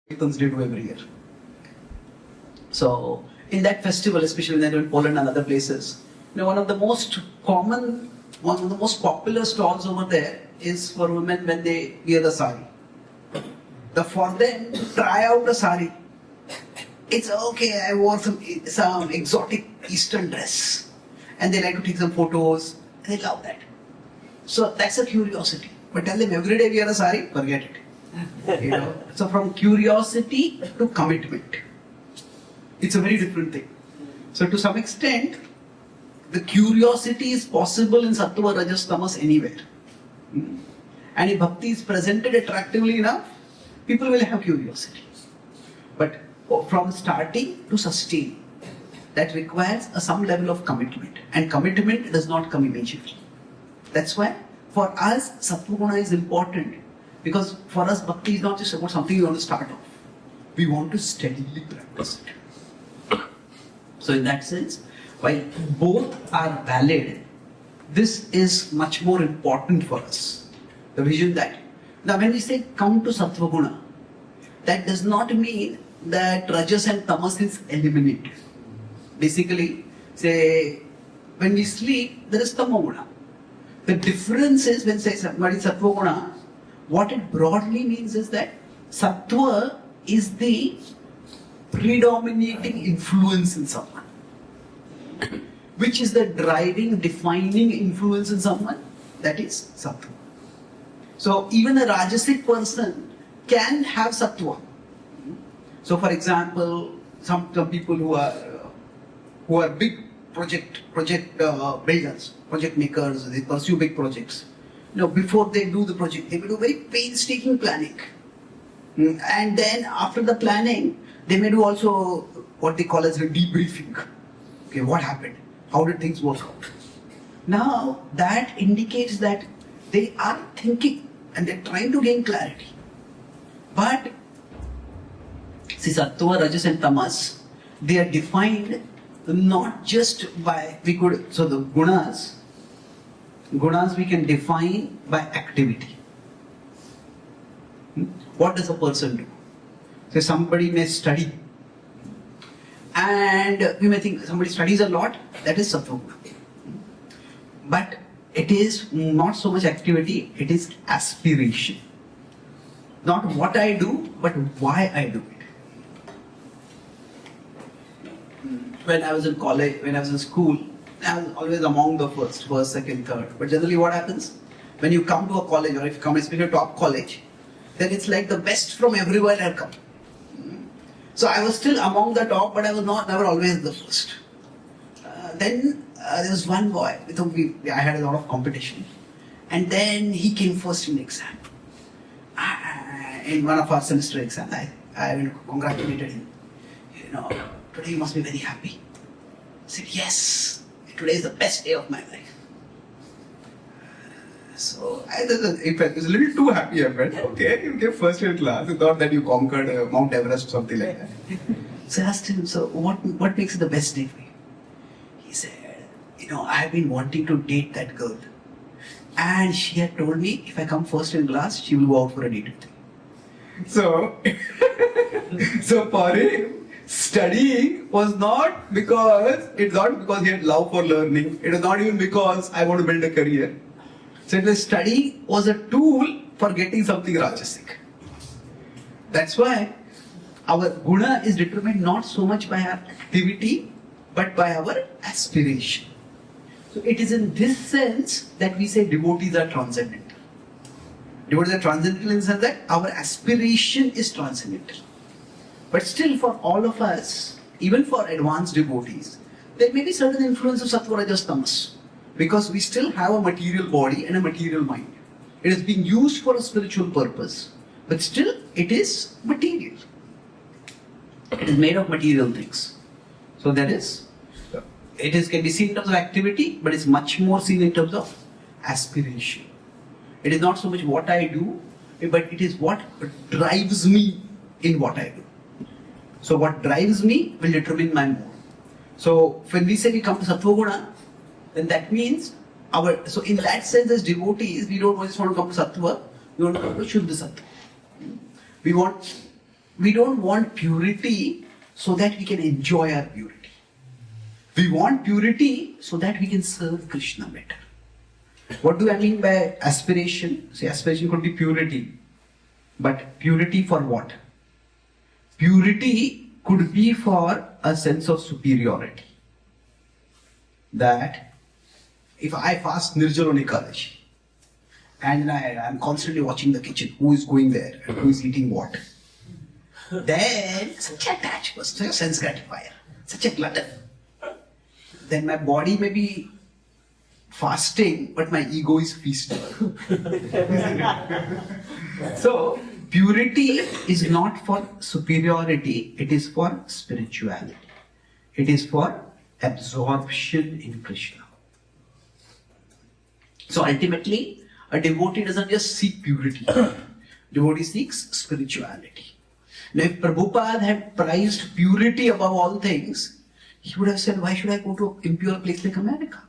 Kirtans they do every year. So in that festival, especially when in Poland and other places, one of the most common, one of the most popular stalls over there is for women when they wear the sari. For them to try out a sari, it's okay, I wore some exotic Eastern dress, and they like to take some photos, and they love that. So that's a curiosity. But tell them every day wear a sari, forget it. So from curiosity to commitment, it's a very different thing. So to some extent, the curiosity is possible in Sattva, Rajas, Tamas anywhere. And if bhakti is presented attractively enough, people will have curiosity. But from starting to sustain, that requires some level of commitment. And commitment does not come immediately. That's why for us, Sattva Guna is important. Because for us, bhakti is not just about something we want to start off. We want to steadily practice it. So in that sense, while both are valid, this is much more important for us. The vision that, now when we say come to Sattva Guna, that does not mean that Rajas and Tamas is eliminated. Basically, say, when we sleep, there is Tamo Guna. The difference is when say somebody is Sattva Guna, what it broadly means is that Sattva is the predominating influence in someone. Which is the driving, defining influence in someone? That is Sattva. So even a Rajasic person can have Sattva. So for example, some people who are big project builders, project makers, they pursue big projects. Before they do the project, they will do very painstaking planning. And then after the planning, they may do also what they call as a debriefing. Okay, what happened? How did things work out? Now, that indicates that they are thinking and they're trying to gain clarity. But, see, Sattva, Rajas and Tamas, they are defined not just by, the Gunas we can define by activity. What does a person do? Say somebody may study, and we may think somebody studies a lot, that is Sattva Guna. But it is not so much activity, it is aspiration. Not what I do, but why I do it. When I was in college, when I was in school, I was always among the first, second, third. But generally what happens? When you come to a college, or if you come to a top college, then it's like the best from everywhere have come. So I was still among the top, but I was never always the first. Then there was one boy with whom I had a lot of competition. And then he came first in the exam. In one of our semester exams, I congratulated him. Today you must be very happy. I said, yes, today is the best day of my life. So it was a little too happy. I felt, okay, you came first in class. You thought that you conquered Mount Everest or something like that. So I asked him, so what makes it the best day for you? He said, I have been wanting to date that girl. And she had told me if I come first in class, she will go out for a date with me. So for him, studying was not because he had love for learning. It was not even because I want to build a career. So study was a tool for getting something Rajasic. That's why our Guna is determined not so much by our activity, but by our aspiration. So it is in this sense that we say devotees are transcendental. Devotees are transcendental in the sense that our aspiration is transcendental. But still for all of us, even for advanced devotees, there may be certain influence of Sattva, Rajas, Tamas. Because we still have a material body and a material mind. It is being used for a spiritual purpose. But still, it is material. It is made of material things. So that is, can be seen in terms of activity, but it's much more seen in terms of aspiration. It is not so much what I do, but it is what drives me in what I do. So what drives me will determine my mood. So when we say we come to Sattva Guna, then that means so in that sense as devotees, we don't just want to come to Sattva, we want to come to Shuddha Sattva. We want we don't want purity so that we can enjoy our purity. We want purity so that we can serve Krishna better. What do I mean by aspiration? See, aspiration could be purity. But purity for what? Purity could be for a sense of superiority. That if I fast Nirjala Ekadashi and I'm constantly watching the kitchen, who is going there and who is eating what, then such a attachment, such a sense gratifier, such a glutton. Then my body may be fasting, but my ego is feasting. So, purity is not for superiority, it is for spirituality. It is for absorption in Krishna. So ultimately, a devotee doesn't just seek purity. Devotee seeks spirituality. Now if Prabhupada had prized purity above all things, he would have said, why should I go to an impure place like America?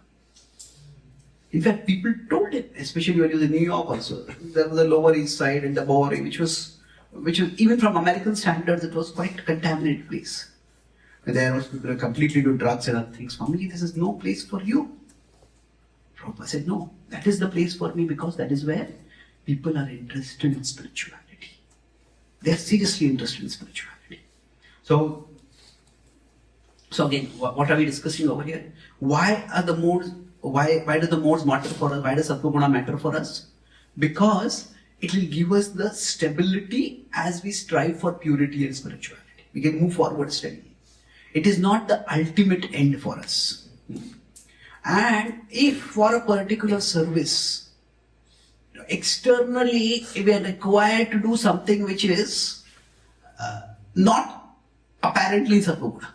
In fact, people told him, especially when he was in New York also, there was the Lower East Side and the Bowery, which was even from American standards, it was quite a contaminated place. And there was people who completely do drugs and other things. Family, this is no place for you. Prabhupada said, no, that is the place for me because that is where people are interested in spirituality. They are seriously interested in spirituality. So again, what are we discussing over here? Why do the modes matter for us? Why does Sattva Guna matter for us? Because it will give us the stability as we strive for purity and spirituality. We can move forward steadily. It is not the ultimate end for us. And if for a particular service, externally we are required to do something which is not apparently Sattva Guna,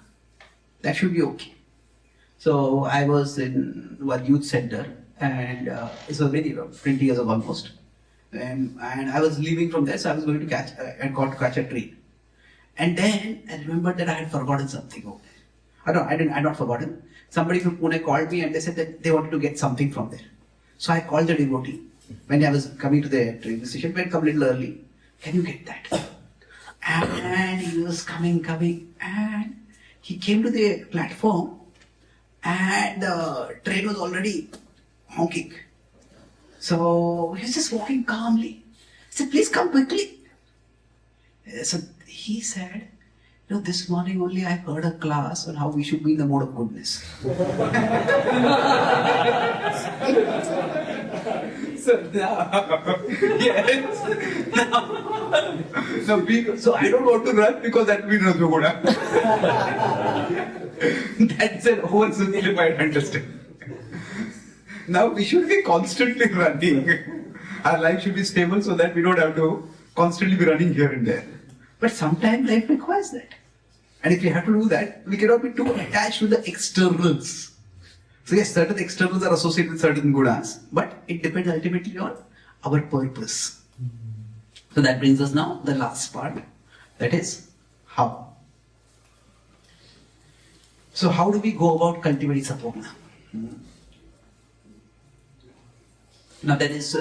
that should be okay. So I was in one youth center and it was very 20 years ago almost. And I was leaving from there, so I was going to catch a train. And then I remembered that I had forgotten something over there. I had not forgotten. Somebody from Pune called me and they said that they wanted to get something from there. So I called the devotee when I was coming to the train station. We had come a little early. Can you get that? And he was coming, and he came to the platform and the train was already honking. So he was just walking calmly. I said, please come quickly. So he said, this morning only I heard a class on how we should be in the mode of goodness. So so I don't want to run because that will be Sattva Guna. That's an oversimplified understanding. Now we should be constantly running. Our life should be stable so that we don't have to constantly be running here and there. But sometimes life requires that. And if we have to do that, we cannot be too attached to the externals. So yes, certain externals are associated with certain gunas, but it depends ultimately on our purpose. So that brings us now the last part, that is how. So how do we go about cultivating Sattva Guna? Now there is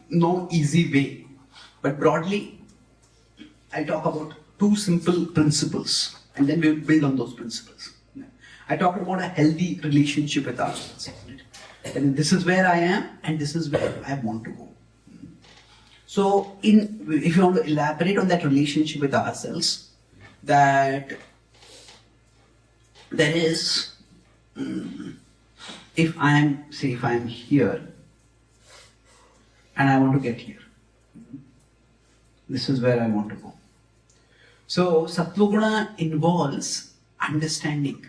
no easy way, but broadly I talk about two simple principles and then we will build on those principles. I talked about a healthy relationship with ourselves. And this is where I am and this is where I want to go. So if you want to elaborate on that relationship with ourselves, that there is, if I'm here and I want to get here, this is where I want to go. So Sattva Guna involves understanding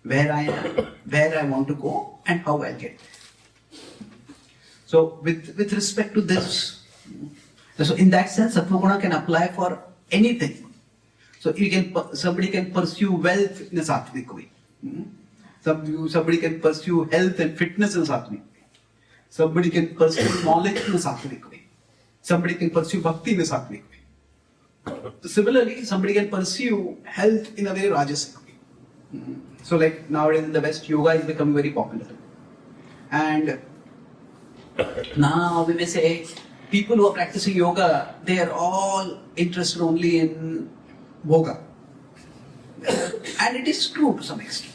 where I am, where I want to go, and how I'll get there. So with respect to this, so in that sense, Sattva Guna can apply for anything. So somebody can pursue wealth in a sattvic way. Somebody can pursue health and fitness in a sattvic way. Somebody can pursue knowledge in a sattvic way. Somebody can pursue bhakti in a sattvic way. So similarly, somebody can pursue health in a very rajasic way. So like nowadays in the West, yoga is becoming very popular. And now we may say, people who are practicing yoga, they are all interested only in bhoga. And it is true to some extent,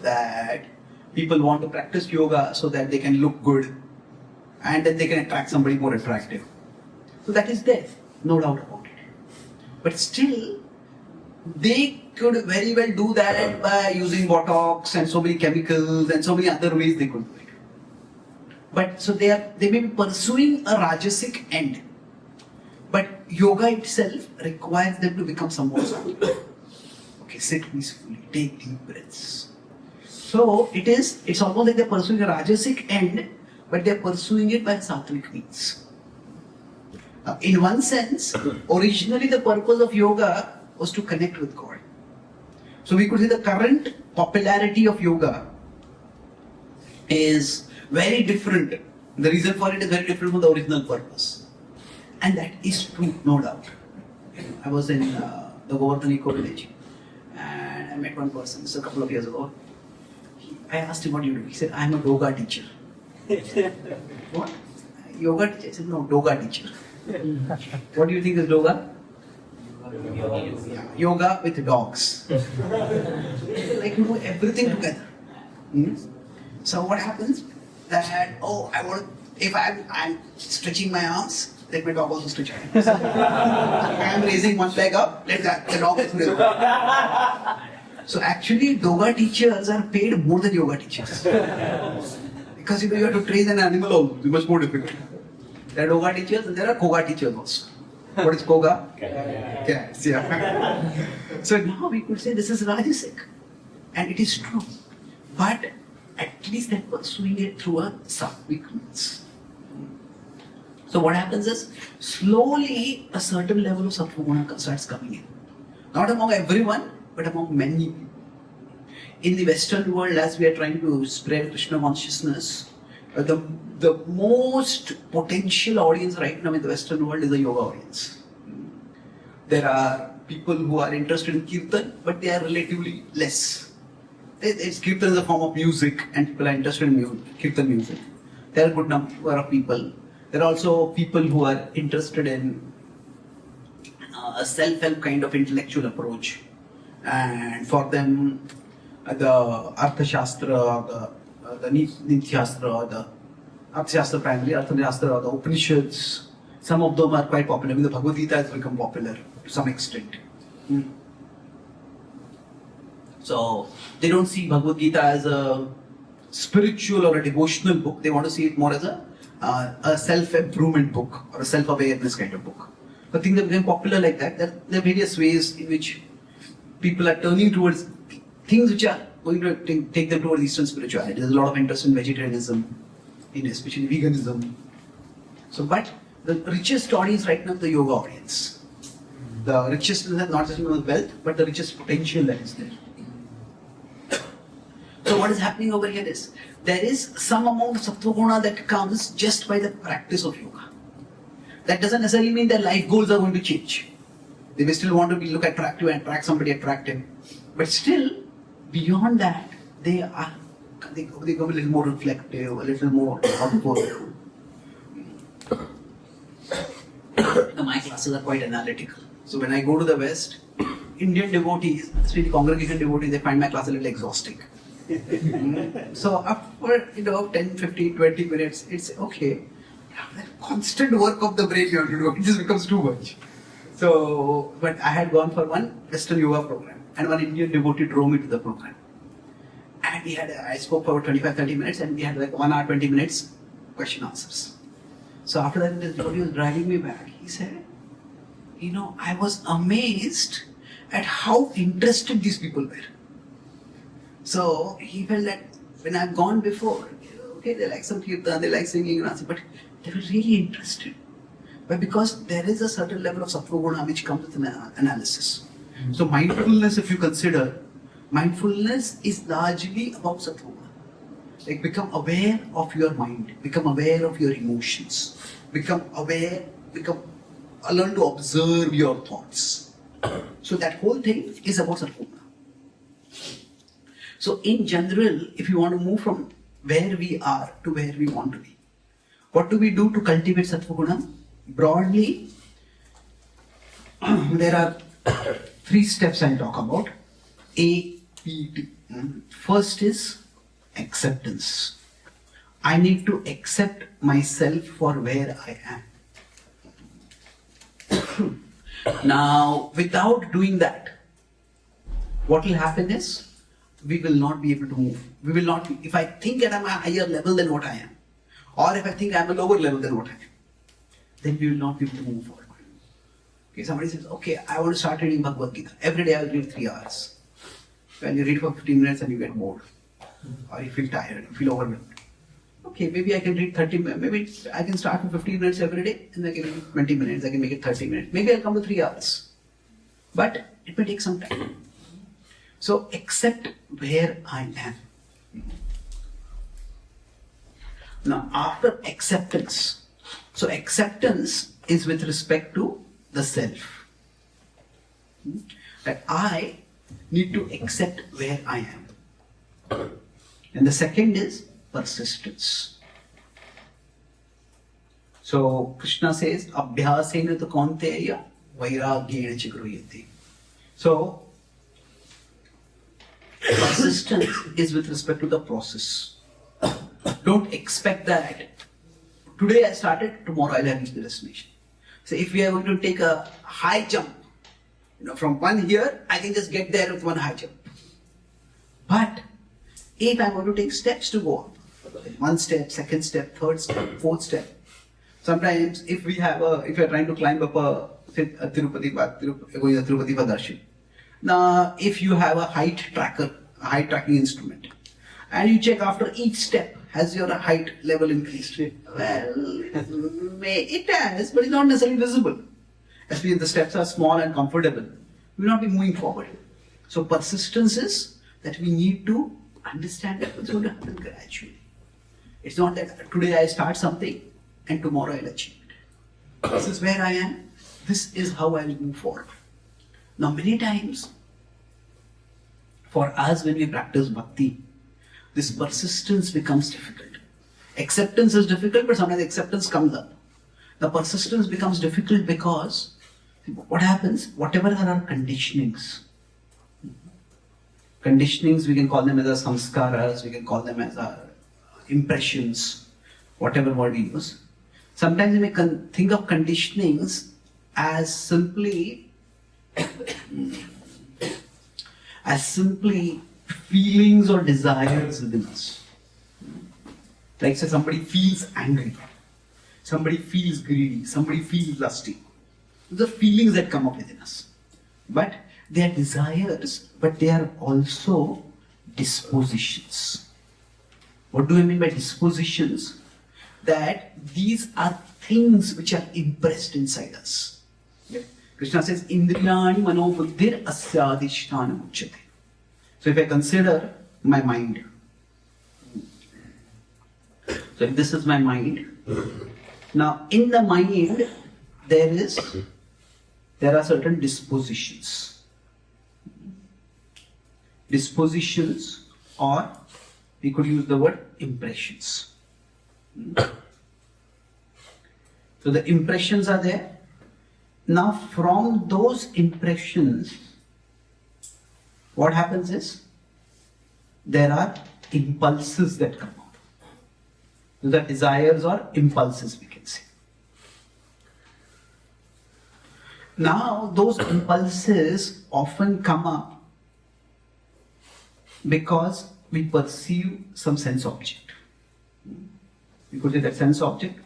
that people want to practice yoga so that they can look good and then they can attract somebody more attractive. So that is there, no doubt about it. But still, they could very well do that by using Botox and so many chemicals and so many other ways they could do it. But so they may be pursuing a rajasic end. But yoga itself requires them to become somewhat sattvic. Okay, sit peacefully, take deep breaths. So it's almost like they're pursuing a rajasic end, but they're pursuing it by sattvic means. In one sense, originally the purpose of yoga was to connect with God. So we could say the current popularity of yoga is very different. The reason for it is very different from the original purpose. And that is true, no doubt. I was in the Govardhan Eco Village and I met one person, this a couple of years ago. I asked him, what do you do? He said, I'm a yoga teacher. What? Yoga teacher? I said, no, yoga teacher. What do you think is yoga? Yoga with dogs. Like you do everything together. So what happens? That if I'm stretching my arms, let my dog also stretch it. I am raising one leg up, let the dog is raising. So actually, yoga teachers are paid more than yoga teachers. Because you have to train an animal also, it's much more difficult. There are yoga teachers and there are koga teachers also. What is koga? Cats, yeah. So now we could say this is rajasic. And it is true. But at least they're pursuing it through a sattvic means. So what happens is, slowly a certain level of sattva guna starts coming in. Not among everyone, but among many people. In the Western world, as we are trying to spread Krishna consciousness, the most potential audience right now in the Western world is the yoga audience. There are people who are interested in kirtan, but they are relatively less. Kirtan is a form of music, and people are interested in kirtan music. There are a good number of people. There are also people who are interested in a self-help kind of intellectual approach. And for them, the Artha Shastra, the Nitya Shastra, the Artha Shastra primarily, Artha Shastra, the Upanishads, some of them are quite popular. I mean, the Bhagavad Gita has become popular to some extent. So, they don't see Bhagavad Gita as a spiritual or a devotional book. They want to see it more as a self-improvement book or a self-awareness kind of book. But things have become popular like that. There are various ways in which people are turning towards things which are going to take them towards Eastern spirituality. There's a lot of interest in vegetarianism, especially veganism. So, but the richest audience right now is the yoga audience. The richest is not just in wealth, but the richest potential that is there. So what is happening over here is, there is some amount of sattva guna that comes just by the practice of yoga. That doesn't necessarily mean their life goals are going to change. They may still want to look attractive and attract somebody attractive. But still, beyond that, they become a little more reflective, a little more thoughtful. My classes are quite analytical. So when I go to the West, Indian devotees, especially congregation devotees, they find my class a little exhausting. So after 10, 15, 20 minutes, it's okay. That constant work of the brain you have to do, it just becomes too much. So, but I had gone for one Western yoga program, and one Indian devotee drove me to the program. And I spoke for 25-30 minutes, and we had like 1 hour 20 minutes question answers. So after that, this devotee was driving me back. He said, I was amazed at how interested these people were. So he felt that when I've gone before, okay, they like some kirtan, they like singing, but they were really interested. But because there is a certain level of sattva guna which comes with analysis. So mindfulness, if you consider, mindfulness is largely about sattva guna. Like become aware of your mind, become aware of your emotions, learn to observe your thoughts. So that whole thing is about sattva guna. So in general, if you want to move from where we are to where we want to be, what do we do to cultivate sattva guna? Broadly, there are Three steps I'll talk about. APT. First is acceptance. I need to accept myself for where I am. Now, without doing that, what will happen is, we will not be able to move. We will not be, if I think that I'm a higher level than what I am, or if I think I'm a lower level than what I am, then we will not be able to move forward. Okay, somebody says, okay, I want to start reading Bhagavad Gita. Every day I will read 3 hours. When you read for 15 minutes and you get bored, or you feel tired, you feel overwhelmed. Okay, maybe I can read 30 minutes, maybe I can start with 15 minutes every day, and I can read 20 minutes, I can make it 30 minutes. Maybe I'll come to 3 hours. But it may take some time. So accept where I am. Now, after acceptance, so acceptance is with respect to the self. That I need to accept where I am. And the second is persistence. So Krishna says, Abhyasena tu kaunteya vairagyena cha gruyate. So persistence is with respect to the process. Don't expect that today I started, tomorrow I'll reach the destination. So if we are going to take a high jump, from one here, I can just get there with one high jump. But if I'm going to take steps to go up, one step, second step, third step, fourth step. Sometimes if we are trying to climb up a Tirupati Padarshi. Now, if you have a height tracker, a height tracking instrument, and you check after each step, has your height level increased? Well, it has, but it's not necessarily visible. Especially if the steps are small and comfortable, we will not be moving forward. So persistence is that we need to understand that it's going to happen gradually. It's not that today I start something and tomorrow I'll achieve it. This is where I am. This is how I'll move forward. Now, many times, for us when we practice bhakti, this persistence becomes difficult. Acceptance is difficult, but sometimes acceptance comes up. The persistence becomes difficult because what happens? Whatever are our conditionings, we can call them as our samskaras, we can call them as our impressions, whatever word we use. Sometimes we may think of conditionings as simply feelings or desires within us. Like say somebody feels angry, somebody feels greedy, somebody feels lusty. Those are feelings that come up within us. But they are desires, but they are also dispositions. What do I mean by dispositions? That these are things which are impressed inside us. Okay? Krishna says, Indriyani mano buddhir asyadishthana uchyate. So if I consider my mind, so if this is my mind, now in the mind there are certain dispositions. Dispositions, or we could use the word impressions. So the impressions are there. Now from those impressions, what happens is, there are impulses that come out. Those are desires or impulses, we can say. Now those impulses often come up because we perceive some sense object. We could say that sense object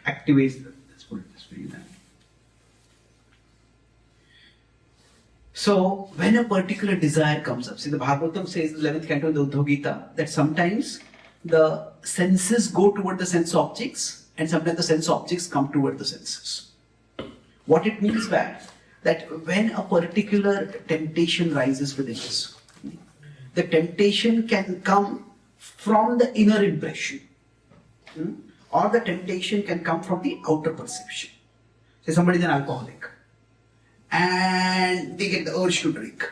activates the, let's put it this way. So when a particular desire comes up, see the Bhagavatam says in the 11th canto of the Bhagavad Gita that sometimes the senses go toward the sense objects and sometimes the sense objects come toward the senses. What it means that when a particular temptation rises within us, the temptation can come from the inner impression, or the temptation can come from the outer perception. Say somebody is an alcoholic and they get the urge to drink.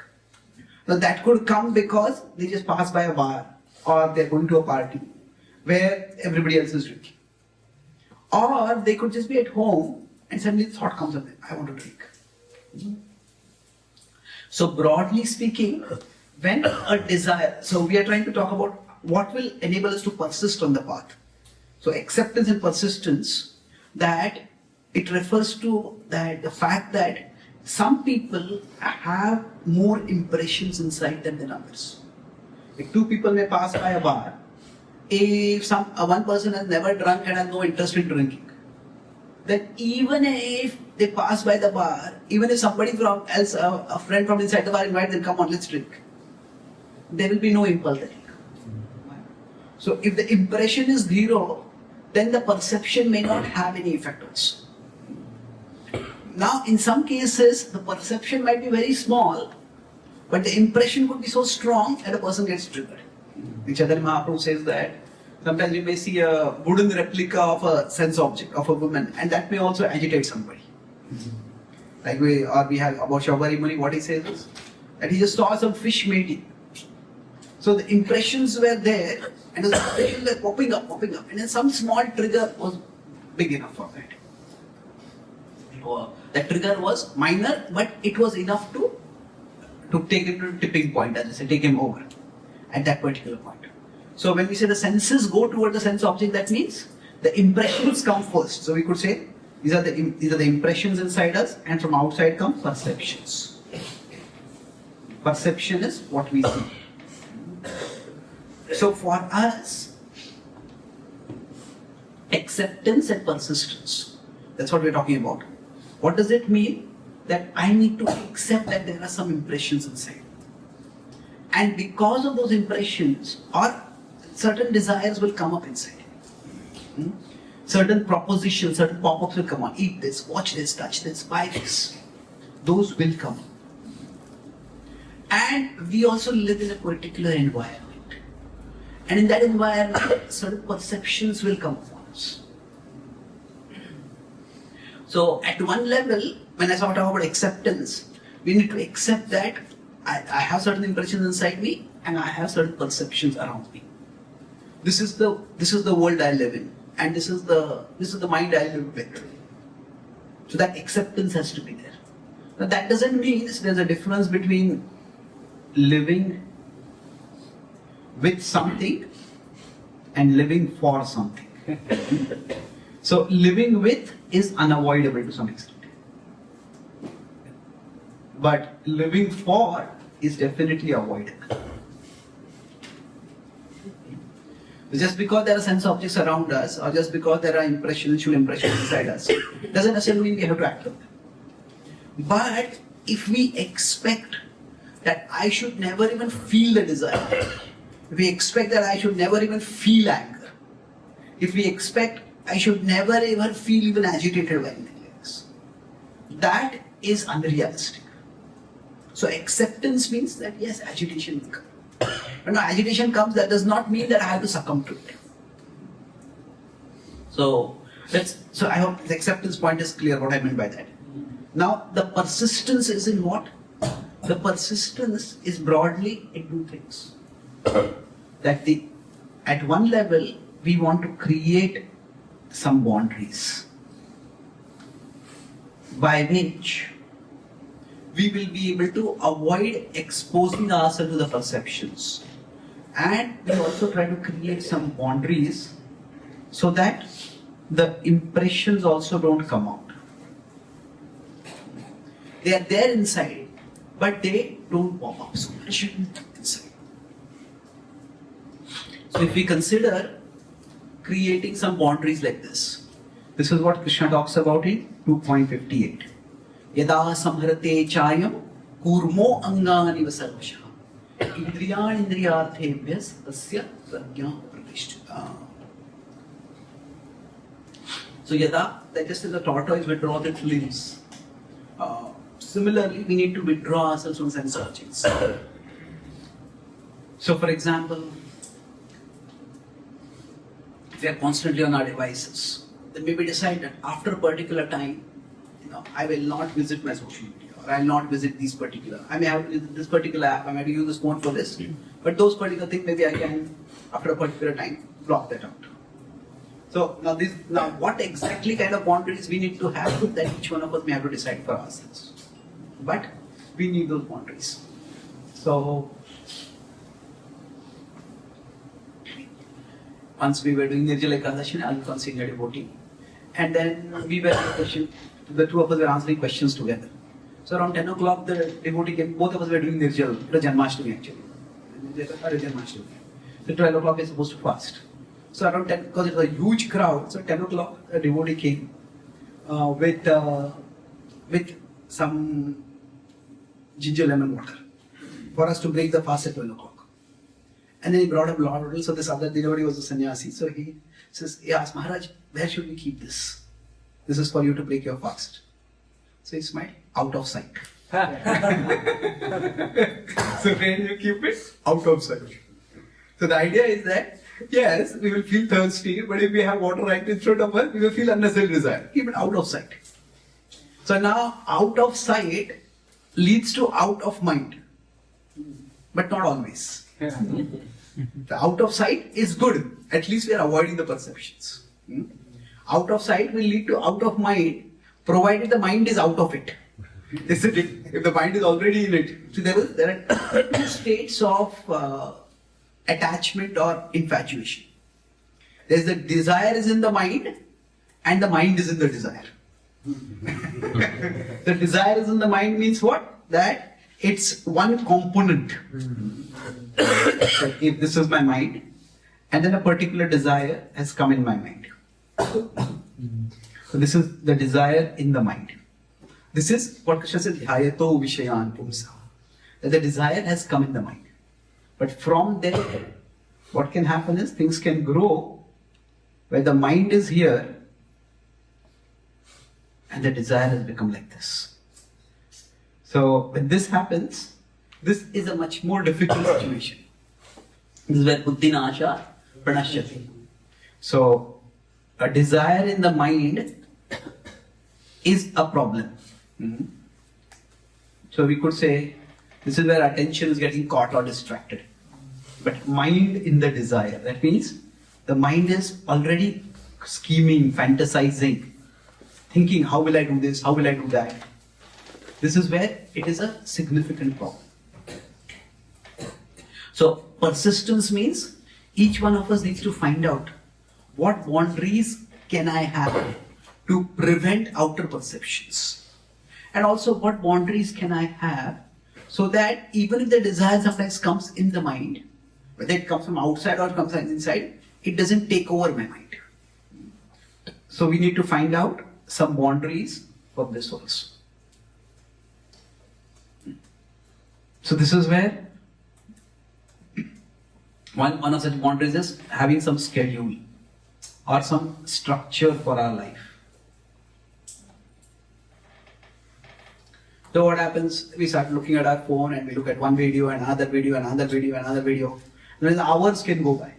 Now that could come because they just pass by a bar or they're going to a party where everybody else is drinking. Or they could just be at home and suddenly the thought comes up, I want to drink. So broadly speaking, when a desire, so we are trying to talk about what will enable us to persist on the path. So acceptance and persistence, that it refers to that the fact that some people have more impressions inside them than others. Like two people may pass by a bar. If one person has never drunk and has no interest in drinking, then even if they pass by the bar, even if somebody from else, a friend from inside the bar invites them, come on, let's drink, there will be no impulse there. So if the impression is zero, then the perception may not have any effect also. Now, in some cases, the perception might be very small, but the impression could be so strong that a person gets triggered. Chaitanya Mahaprabhu says that sometimes you may see a wooden replica of a sense object, of a woman, and that may also agitate somebody. Like we have about Shaubari Muni, what he says is that he just saw some fish mating. So the impressions were there, and the impressions were popping up, and then some small trigger was big enough for that. That trigger was minor, but it was enough to take him to the tipping point, as I say, take him over at that particular point. So when we say the senses go toward the sense object, that means the impressions come first. So we could say these are the impressions inside us, and from outside come perceptions. Perception is what we see. So for us, acceptance and persistence, that's what we're talking about. What does it mean? That I need to accept that there are some impressions inside. And because of those impressions, or certain desires will come up inside. Certain propositions, certain pop-ups will come on. Eat this, watch this, touch this, buy this. Those will come. And we also live in a particular environment. And in that environment, certain perceptions will come upon us. So at one level, when I talk about acceptance, we need to accept that I have certain impressions inside me and I have certain perceptions around me. This is the world I live in, and this is the mind I live with. So that acceptance has to be there. Now that doesn't mean there's a difference between living with something and living for something. So living with is unavoidable to some extent. But living for is definitely avoidable. Just because there are sense objects around us, or just because there are impressions inside us, doesn't necessarily mean we have to act on them. But if we expect that I should never even feel the desire, if we expect that I should never even feel anger, if we expect I should never ever feel even agitated by anything like this, that is unrealistic. So acceptance means that yes, agitation will come. When agitation comes, that does not mean that I have to succumb to it. So I hope the acceptance point is clear what I meant by that. Now the persistence is in what? The persistence is broadly in two things. That at one level we want to create some boundaries by which we will be able to avoid exposing ourselves to the perceptions. And we also try to create some boundaries so that the impressions also don't come out. They are there inside, but they don't pop up. So they shouldn't be inside. So if we consider creating some boundaries like this is what Krishna talks about in 2.58. Yada samharate chayam kurmo angani vasarvashah indriyan indriyarthebhyas tasya prajna pratishthita. So yada, that just as a tortoise withdraws its limbs, similarly we need to withdraw ourselves from sense objects. So for example, if we are constantly on our devices, then maybe decide that after a particular time, I will not visit my social media, or I will not visit these particular. I may have to visit this particular app, I may have to use this phone for this, but those particular things maybe I can, after a particular time, block that out. So now what exactly kind of boundaries we need to have that each one of us may have to decide for ourselves. But We need those boundaries. So, once we were doing Nirjala Ekadashi, I was senior devotee. And then we were the two of us were answering questions together. So around 10 o'clock, the devotee came, both of us were doing Nirjala, it was Janmashtami actually. So 12 o'clock is supposed to fast. So around 10, because it was a huge crowd, so 10 o'clock, a devotee came with some ginger lemon water for us to break the fast at 12 o'clock. And then he brought up bottle, so this other devotee was a sannyasi. So he says, he asked Maharaj, where should we keep this? This is for you to break your fast. So he smiled, out of sight. So where do you keep it? Out of sight. So the idea is that, yes, we will feel thirsty, but if we have water right in front of us, we will feel unnecessary desire. Keep it out of sight. So now, out of sight leads to out of mind. But not always. The out of sight is good. At least we are avoiding the perceptions. Out of sight will lead to out of mind, provided the mind is out of it. Isn't it? If the mind is already in it. So there are two states of attachment or infatuation. There's the desire is in the mind and the mind is in the desire. The desire is in the mind means what? That it's one component. If this is my mind and then a particular desire has come in my mind. So this is the desire in the mind. This is what Krishna says, Dhyayato Vishayan Pumsa. That the desire has come in the mind. But from there, what can happen is things can grow where the mind is here and the desire has become like this. So when this happens, this is a much more difficult situation. This is where buddhinasha pranashyati. So a desire in the mind is a problem. So we could say this is where attention is getting caught or distracted. But mind in the desire, that means the mind is already scheming, fantasizing, thinking how will I do this, how will I do that. This is where it is a significant problem. So persistence means each one of us needs to find out what boundaries can I have to prevent outer perceptions. And also what boundaries can I have so that even if the desire sometimes comes in the mind, whether it comes from outside or it comes from inside, it doesn't take over my mind. So we need to find out some boundaries for this also. So this is where one of such boundaries is having some schedule or some structure for our life. So what happens, we start looking at our phone and we look at one video, another video, another video, another video. Then hours can go by.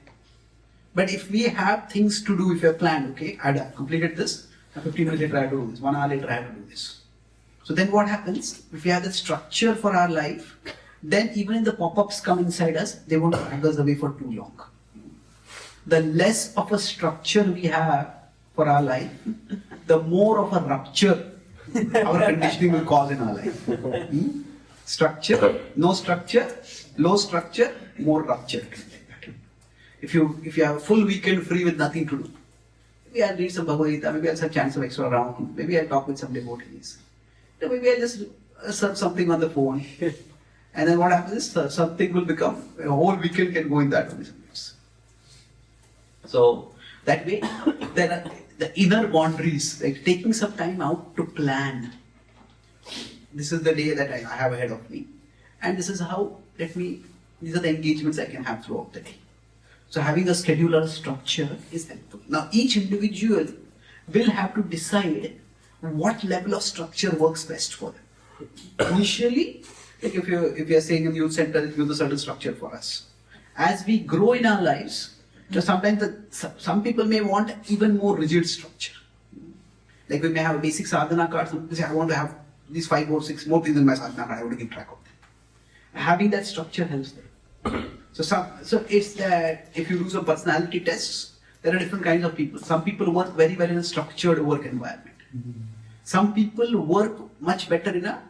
But if we have things to do, if you have planned, okay, I have completed this, 15 minutes later I have to do this, 1 hour later I have to do this. So then what happens, if we have that structure for our life, then even if the pop-ups come inside us, they won't drag us away for too long. The less of a structure we have for our life, the more of a rupture our conditioning will cause in our life. Structure, no structure, low structure, more rupture. If you have a full weekend free with nothing to do, maybe I'll read some Bhagavad Gita, maybe I'll have chance of extra round, maybe I'll talk with some devotees, maybe I'll just search something on the phone, and then what happens is something will become, a whole weekend can go in that only sometimes. So that way, there are the inner boundaries, like taking some time out to plan. This is the day that I have ahead of me, and this is how, these are the engagements I can have throughout the day. So having a schedule or a structure is helpful. Now each individual will have to decide what level of structure works best for them. Initially, like if you are saying in the youth center, it gives a certain structure for us. As we grow in our lives, sometimes some people may want even more rigid structure. Like we may have a basic sadhana card, some people say I want to have these 5 or 6 more things in my sadhana card, I want to keep track of them. Having that structure helps them. So it's that if you do some personality tests, there are different kinds of people. Some people work very well in a structured work environment. Some people work much better in a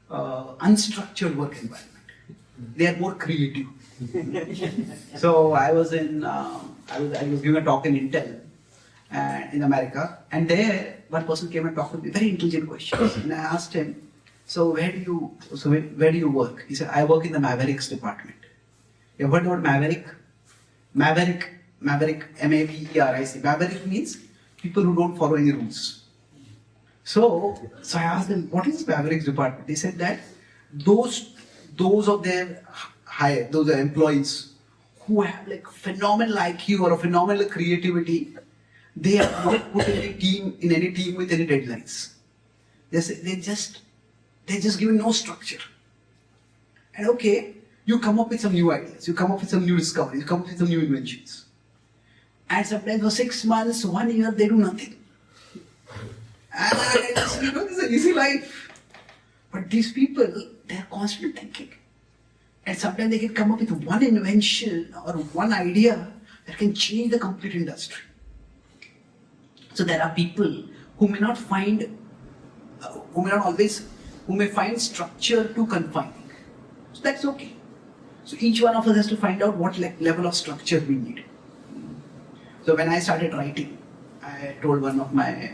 unstructured work environment. They are more creative. So I was giving a talk in Intel in America, and there one person came and talked to me very intelligent questions, and I asked him, so where do you work? He said, I work in the Mavericks department. You heard about Maverick? Maverick, M-A-V-E-R-I-C. Maverick means people who don't follow any rules. So I asked them, what is Mavericks department? They said that those of their those are employees who have like phenomenal IQ or a phenomenal creativity, they are not put in any team with any deadlines. They're just giving no structure. And okay, you come up with some new ideas, you come up with some new discoveries, you come up with some new inventions. And sometimes for 6 months, 1 year, they do nothing. And this is an easy life. But these people, they are constantly thinking. And sometimes they can come up with one invention or one idea that can change the complete industry. So there are people who may not find, who may find structure too confining. So that's okay. So each one of us has to find out what level of structure we need. So when I started writing, I told one of my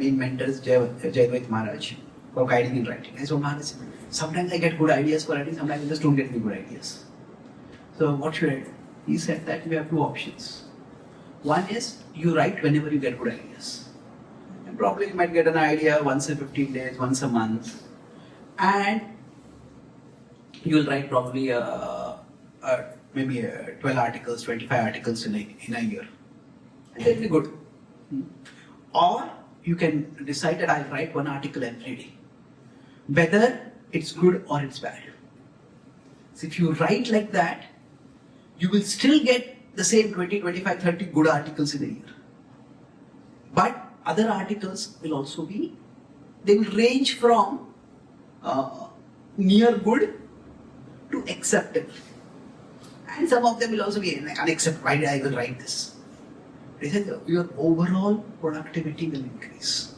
main mentors, Jayadvaita Maharaj, for guiding in writing. I told Maharaj, sometimes I get good ideas for writing, sometimes I just don't get any good ideas. So what should I do? He said that we have two options. One is you write whenever you get good ideas. And probably you might get an idea once in 15 days, once a month. And you will write probably maybe 12 articles, 25 articles in a year. And that will be good. Or you can decide that I'll write one article every day. Whether it's good or it's bad. So if you write like that, you will still get the same 20, 25, 30 good articles in a year. But other articles will also they will range from near good to acceptable. And some of them will also be unacceptable. Why did I even write this? They said your overall productivity will increase.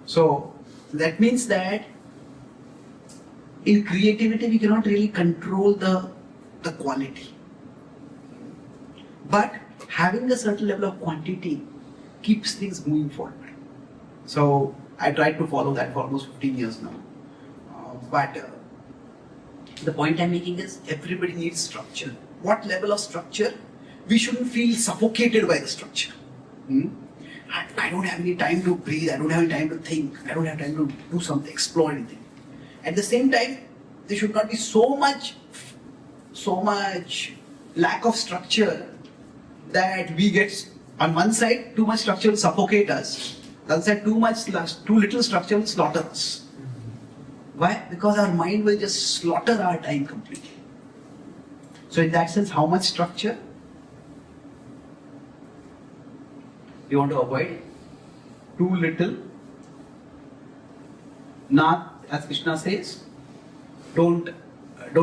So that means that in creativity we cannot really control the quality. But having a certain level of quantity keeps things moving forward. So I tried to follow that for almost 15 years now. But the point I'm making is everybody needs structure. What level of structure? We shouldn't feel suffocated by the structure. I don't have any time to breathe, I don't have any time to think, I don't have time to do something, explore anything. At the same time, there should not be so much lack of structure that we get, on one side, too much structure will suffocate us, the other side, too little structure will slaughter us. Why? Because our mind will just slaughter our time completely. So in that sense, how much structure you want to avoid? Too little. Not, as Krishna says, don't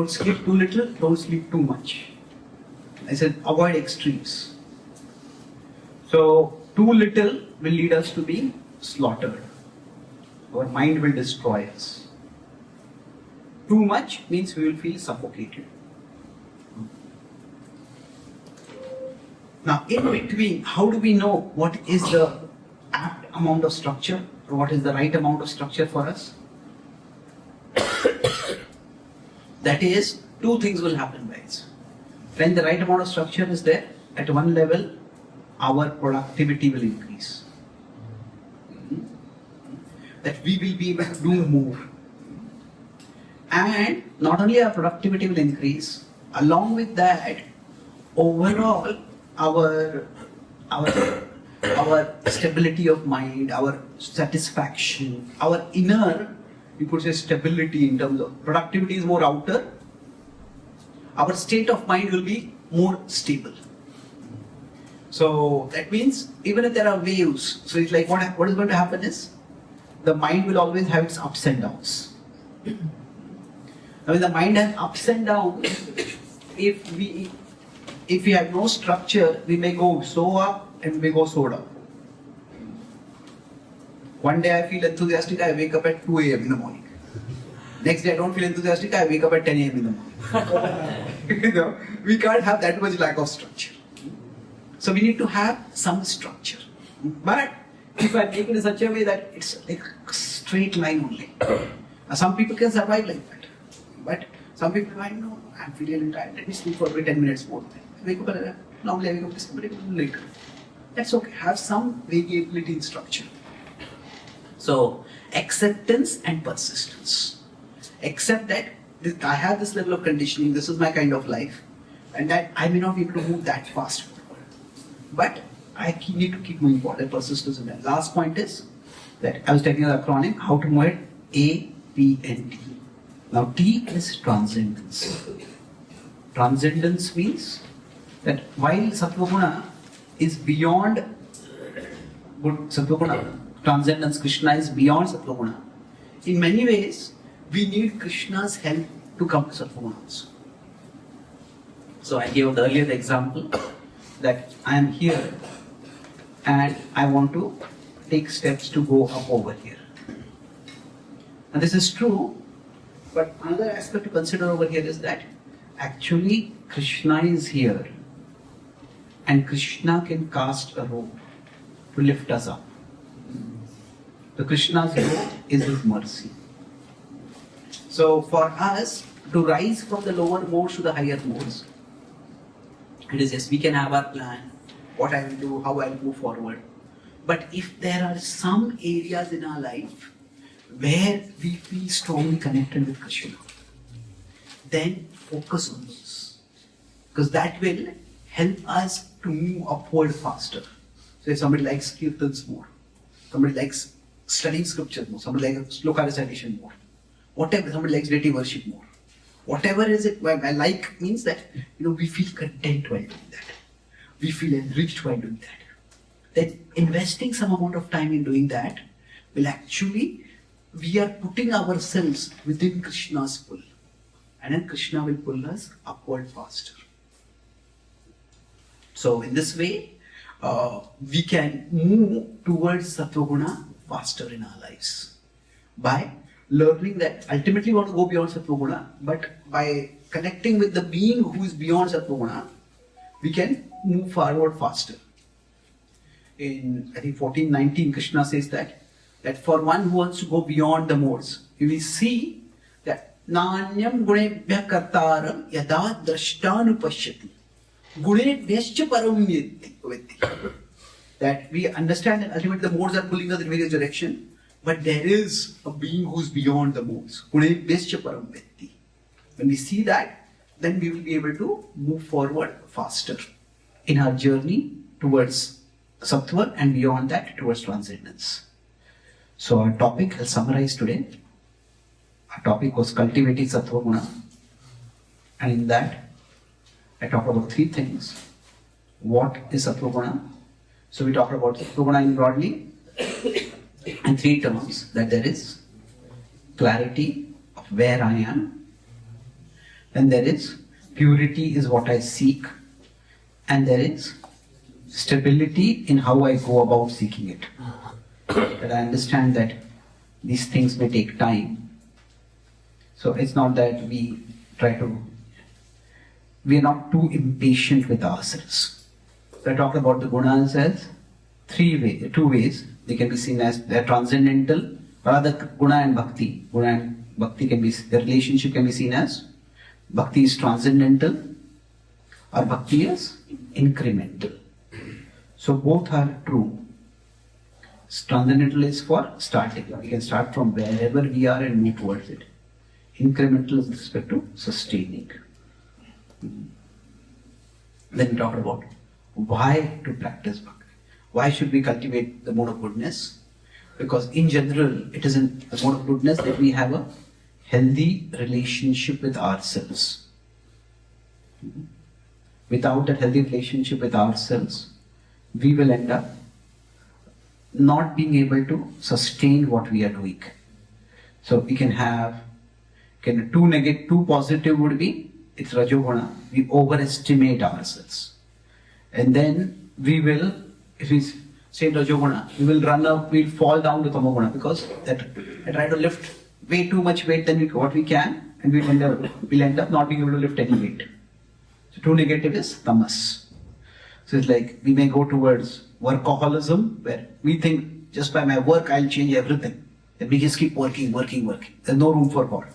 sleep too little, don't sleep too much. I said avoid extremes. So too little will lead us to be slaughtered. Our mind will destroy us. Too much means we will feel suffocated. Now, in between, how do we know what is the apt amount of structure or what is the right amount of structure for us? That is, two things will happen, guys. When the right amount of structure is there, at one level, our productivity will increase. That we will be able to do more. And not only our productivity will increase, along with that, overall, our stability of mind, our satisfaction, our inner, you could say stability in terms of productivity is more outer, our state of mind will be more stable. So that means even if there are waves, so it's like what is going to happen is the mind will always have its ups and downs. Now when the mind has ups and downs, if we have no structure, we may go so up and we may go so down. One day I feel enthusiastic, I wake up at 2 a.m. in the morning. Next day I don't feel enthusiastic, I wake up at 10 a.m. in the morning. We can't have that much lack of structure. So we need to have some structure. But if I make it in such a way that it's like a straight line only. Some people can survive like that. But some people might know, I'm feeling tired, let me sleep for 10 minutes more. I wake up normally I wake up a little later. That's okay. Have some variability in structure. So, acceptance and persistence. Accept that I have this level of conditioning, this is my kind of life, and that I may not be able to move that fast forward. But I need to keep moving forward. Persistence in that. Last point is that I was taking the acronym, how to move it, A, P, and T. Now, T is transcendence. Transcendence means that while Sattva Guna is beyond Sattva Guna, transcendence, Krishna is beyond Sattva Guna. In many ways, we need Krishna's help to come to Sattva Guna also. So I gave earlier the example that I am here and I want to take steps to go up over here. And this is true, but another aspect to consider over here is that actually Krishna is here and Krishna can cast a rope to lift us up. The Krishna's rope is His mercy. So for us to rise from the lower modes to the higher modes, it is yes, we can have our plan, what I will do, how I will move forward. But if there are some areas in our life where we feel strongly connected with Krishna, then focus on those. Because that will help us to move upward faster. So if somebody likes kirtans more, somebody likes studying scripture more, somebody likes sloka recitation more, whatever, somebody likes deity worship more. Whatever is it, I like means that we feel content while doing that. We feel enriched while doing that. Then investing some amount of time in doing that will actually, we are putting ourselves within Krishna's pull. And then Krishna will pull us upward faster. So in this way, we can move towards Sattva Guna faster in our lives. By learning that ultimately we want to go beyond Sattva Guna, but by connecting with the being who is beyond Sattva Guna, we can move forward faster. In I think 14:19, Krishna says that for one who wants to go beyond the modes, you will see that Nanyam gunebhya kartaram yada drashtanupashyati gunebhyascha param vetti. That we understand that ultimately the modes are pulling us in various directions, but there is a being who is beyond the modes. Gunebhyascha param vetti. When we see that, then we will be able to move forward faster in our journey towards Sattva and beyond that towards transcendence. So our topic, I'll summarize today. Our topic was cultivating Sattva Guna, and in that I talked about three things. What is Sattva Guna? So we talked about Sattva Guna in broadly in three terms, that there is clarity of where I am, then there is purity is what I seek, and there is stability in how I go about seeking it. That I understand that these things may take time. So it's not that we are not too impatient with ourselves. So I talked about the gunas as two ways. They can be seen as they're transcendental, or rather guna and bhakti. Guna and bhakti the relationship can be seen as bhakti is transcendental or bhakti is incremental. So both are true. Transcendental is for starting. We can start from wherever we are and move towards it. Incremental is with respect to sustaining. Then we talked about why to practice bhakti. Why should we cultivate the mode of goodness? Because in general, it is in the mode of goodness that we have a healthy relationship with ourselves. Without that healthy relationship with ourselves, we will end up not being able to sustain what we are doing. So we can have two positive would be it's Rajoguna. We overestimate ourselves. And then we will, if we say Rajoguna, we will run up, we'll fall down to Tamoguna because I try to lift way too much weight than what we can, and we'll end up not being able to lift any weight. So too negative is tamas. So it's like we may go towards workaholism, where we think just by my work I'll change everything. Then we just keep working. There's no room for God.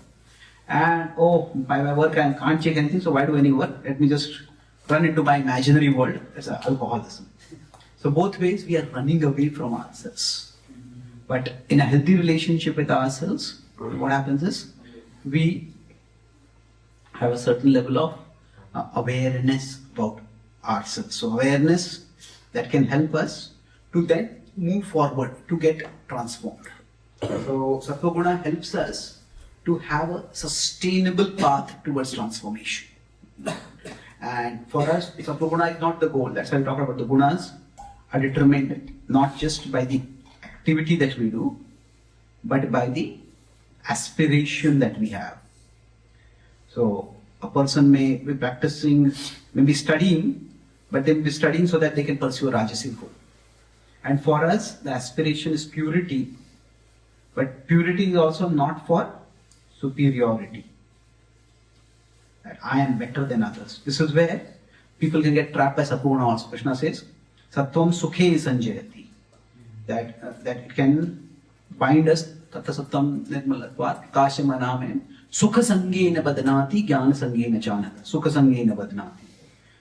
And by my work I can't change anything, so why do any work? Let me just run into my imaginary world. That's alcoholism. So both ways we are running away from ourselves. But in a healthy relationship with ourselves, what happens is we have a certain level of awareness about ourselves. So awareness that can help us to then move forward, to get transformed. So Sattva Guna helps us to have a sustainable path towards transformation. And for us, Sattva Guna is not the goal. That's why we talk about the gunas are determined not just by the activity that we do, but by the aspiration that we have. So a person may be practicing, may be studying, but they will be studying so that they can pursue a Rajasic goal. And for us, the aspiration is purity, but purity is also not for superiority. That I am better than others. This is where people can get trapped by Sattva Guna also. Krishna says, Sattvam Sukhe Sanjayati. That it can bind us, Tattva Sattam Nirmalatvat, Kashamanamem, Sukha Sangena Badanati, Jnana Sangena Chanata. Sukha Sangena Badanati.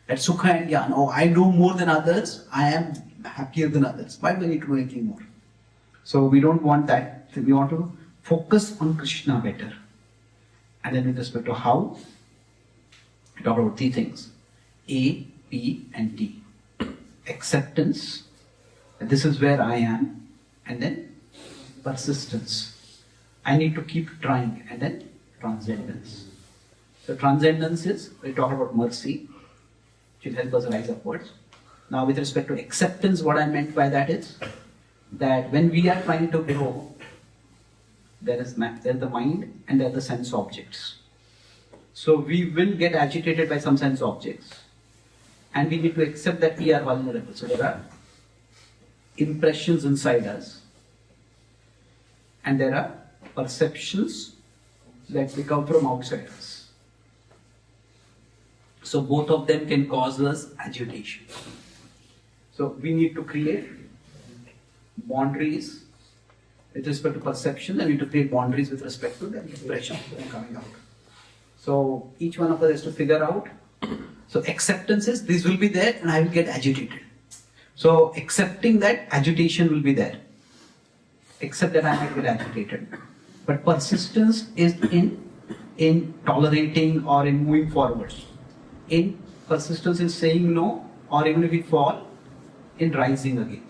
That Sukha and Jnana, I know more than others, I am happier than others. Why do I need to know anything more? So we don't want that. We want to focus on Krishna better. And then with respect to how, we talk about three things. A, P and T. Acceptance, this is where I am, and then persistence. I need to keep trying, and then transcendence. So transcendence is, we talk about mercy, which will help us rise upwards. Now with respect to acceptance, what I meant by that is, that when we are trying to grow, there is the mind and there are the sense objects. So we will get agitated by some sense objects. And we need to accept that we are vulnerable. So there are impressions inside us. And there are perceptions that come from outside us. So both of them can cause us agitation. So we need to create boundaries with respect to perception, and we need to create boundaries with respect to the impressions that are coming out. So each one of us has to figure out. So acceptance is, this will be there and I will get agitated. So accepting that agitation will be there. Accept that I might get agitated. But persistence is in tolerating or in moving forward. In persistence is saying no, or even if we fall, in rising again.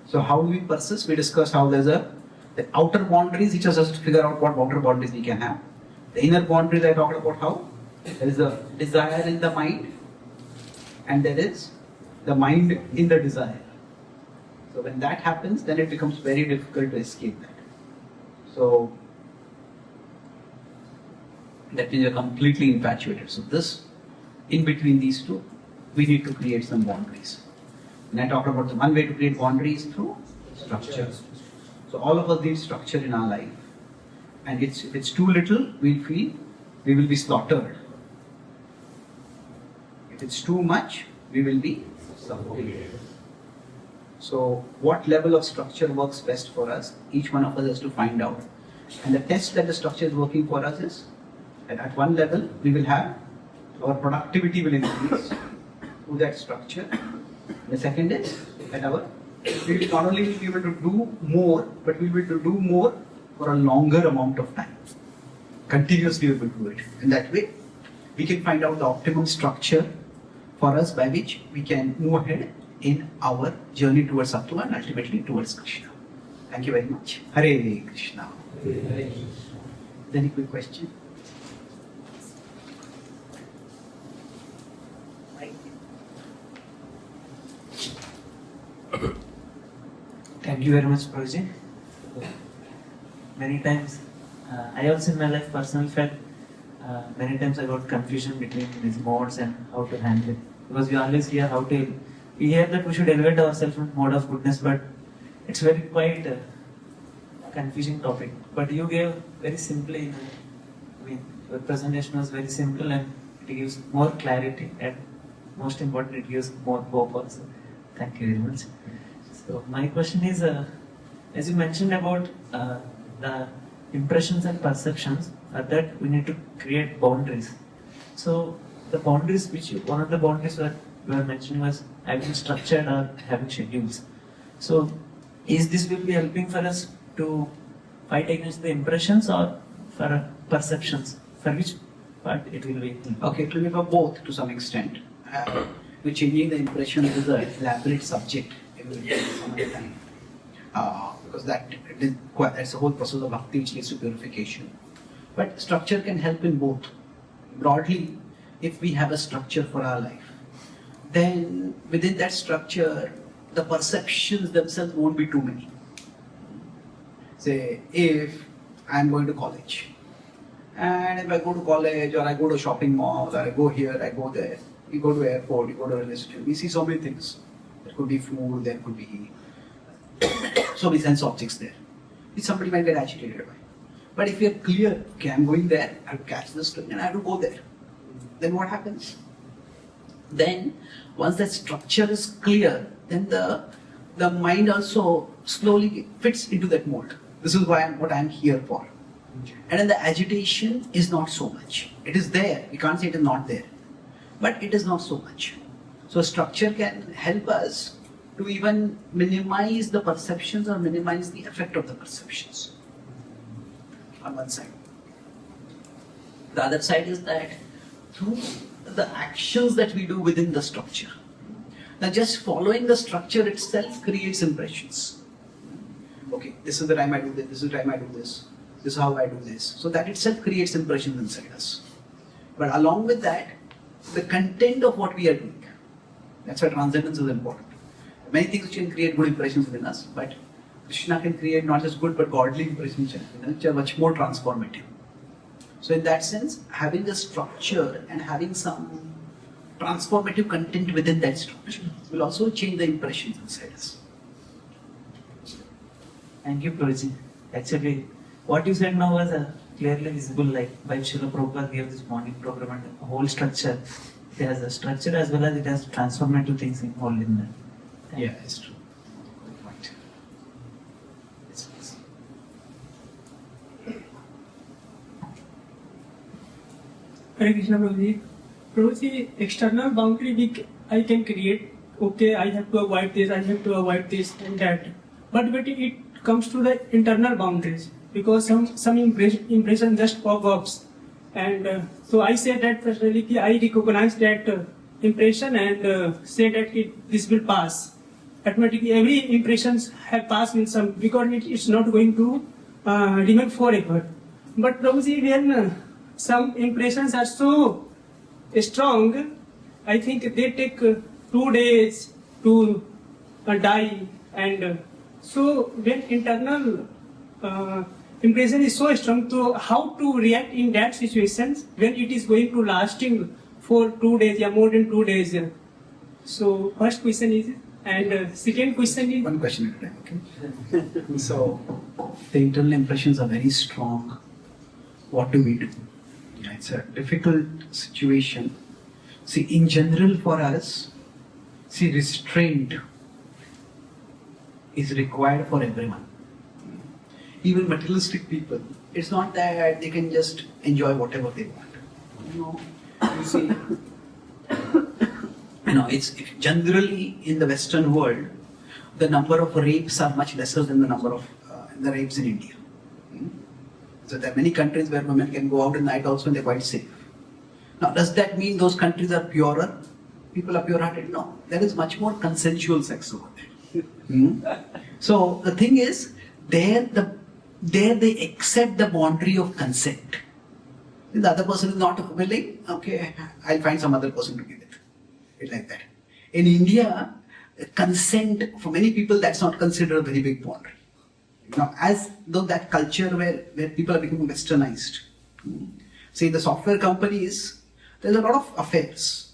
So how do we persist? We discussed how there's the outer boundaries, which is just to figure out what outer boundaries we can have. The inner boundaries I talked about how there is a desire in the mind, and there is the mind in the desire. So when that happens, then it becomes very difficult to escape that. So that means you're completely infatuated. So this, in between these two, we need to create some boundaries. And I talked about the one way to create boundaries through structure. So all of us need structure in our life. And if it's too little, we'll feel we will be slaughtered. If it's too much, we will be suffocated. So what level of structure works best for us? Each one of us has to find out. And the test that the structure is working for us is that at one level, we will have, our productivity will increase through that structure. The second is that we will not only be able to do more, but we will be able to do more for a longer amount of time. Continuously we will do it. In that way, we can find out the optimum structure for us by which we can move ahead in our journey towards Sattva and ultimately towards Krishna. Thank you very much. Hare Krishna. Hare. Any quick question? Thank you very much, Prabhuji. Many times, I also in my life personally felt many times I got confusion between these modes and how to handle it. Because we always hear we hear that we should elevate ourselves from mode of goodness, but it's very quite confusing topic, but you gave very simply. I mean, your presentation was very simple and it gives more clarity, and most important, it gives more hope also. Thank you very much. So my question is, as you mentioned about the impressions and perceptions, for that we need to create boundaries. So the boundaries one of the boundaries that you were mentioning was having structured or having schedules. So is this will be helping for us to fight against the impressions or for perceptions? For which part it will be? Okay, it will be for both to some extent. We're changing the impression is an elaborate subject. It will take some other time. Because that's the whole process of bhakti which leads to purification. But structure can help in both. Broadly, if we have a structure for our life, then within that structure, the perceptions themselves won't be too many. Say, if I'm going to college, and if I go to college or I go to a shopping mall or I go here, I go there, you go to airport, you go to a railway station, we see so many things. There could be food, there could be so many sense objects there, which somebody might get agitated by. But if you're clear, okay, I'm going there, I have to catch this train and I have to go there, then what happens? Then, once that structure is clear, then the mind also slowly fits into that mold. This is what I'm here for. And then the agitation is not so much. It is there. We can't say it is not there. But it is not so much. So structure can help us to even minimize the perceptions or minimize the effect of the perceptions. On one side. The other side is that through the actions that we do within the structure. Now just following the structure itself creates impressions. Okay, this is the time I do this, this is the time I do this, this is how I do this. So that itself creates impressions inside us. But along with that, the content of what we are doing, that's why transcendence is important. Many things which can create good impressions within us, but Krishna can create not just good but godly impressions which are much more transformative. So in that sense, having a structure and having some transformative content within that structure will also change the impressions inside us. Thank you, Prabhuji. Actually, what you said now was clearly visible, like by Srila Prabhupada gave this morning program and the whole structure. It has a structure as well as it has transformative things involved in that. Yeah, it's true. Good point. Yes. Hare Krishna Prabhuji. Prabhuji, external boundary I can create. Okay, I have to avoid this, I have to avoid this and that. But it comes to the internal boundaries because some impression just pop-ups. And so I say that personally, I recognize that impression and say that this will pass. Automatically, every impressions have passed in some because it's not going to remain forever. But Prabhuji, when some impressions are so strong, I think they take 2 days to die. And so when internal impression is so strong, so how to react in that situations when it is going to lasting for 2 days, yeah, more than 2 days. So first question is, and second question is... One question at a time, okay? So, the internal impressions are very strong. What do we do? Yeah, it's a difficult situation. See, in general for us, restraint is required for everyone. Even materialistic people, it's not that they can just enjoy whatever they want. You see, it's generally in the Western world, the number of rapes are much lesser than the number of the rapes in India. So there are many countries where women can go out at night also and they're quite safe. Now, does that mean those countries are purer? People are pure-hearted? No. There is much more consensual sex over there. So the thing is, there they accept the boundary of consent. If the other person is not willing, okay, I'll find some other person to give it. It's like that. In India, consent, for many people, that's not considered a very big boundary. Now, as though that culture where people are becoming westernized. See, the software companies, there's a lot of affairs,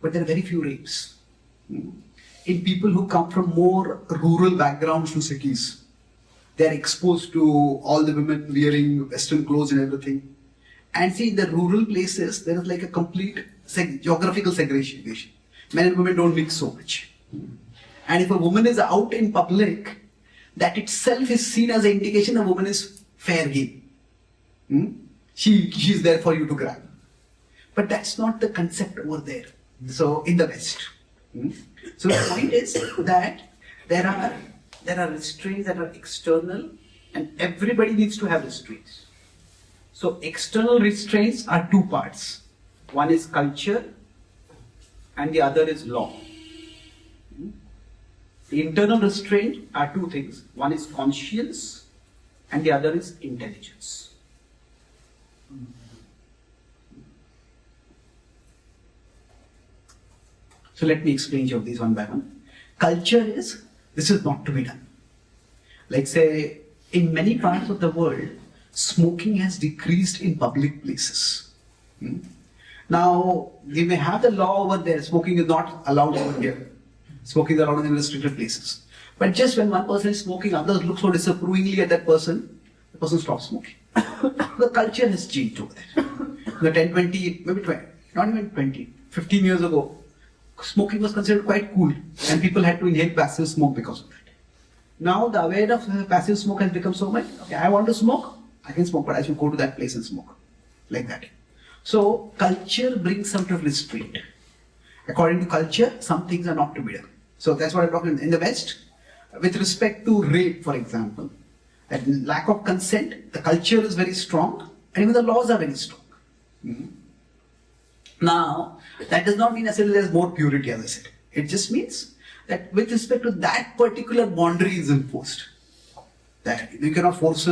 but there are very few rapes. In people who come from more rural backgrounds to cities, They're exposed to all the women wearing Western clothes and everything. And see, in the rural places, there is like a complete geographical segregation. Men and women don't mix so much. And if a woman is out in public, that itself is seen as an indication a woman is fair game. She's there for you to grab. But that's not the concept over there. So in the West. So the point is that there are restraints that are external, and everybody needs to have restraints. So external restraints are two parts. One is culture and the other is law. The internal restraint are two things. One is conscience and the other is intelligence. So let me explain each of these one by one. Culture is, this is not to be done. Like say, in many parts of the world, smoking has decreased in public places. Now, we may have the law over there, smoking is not allowed over here. Smoking is allowed in restricted places. But just when one person is smoking, others look so disapprovingly at that person, the person stops smoking. The culture has changed over there. The 10, 20, maybe 20, not even 20, 15 years ago, smoking was considered quite cool and people had to inhale passive smoke because of that. Now the awareness of passive smoke has become so much, okay, I want to smoke, I can smoke, but I should go to that place and smoke. Like that. So culture brings some sort of restraint. According to culture, some things are not to be done. So that's what I'm talking in the West. With respect to rape, for example, and lack of consent, the culture is very strong and even the laws are very strong. Now, that does not mean necessarily there's more purity, as I said. It just means that with respect to that particular boundary is enforced. That you cannot force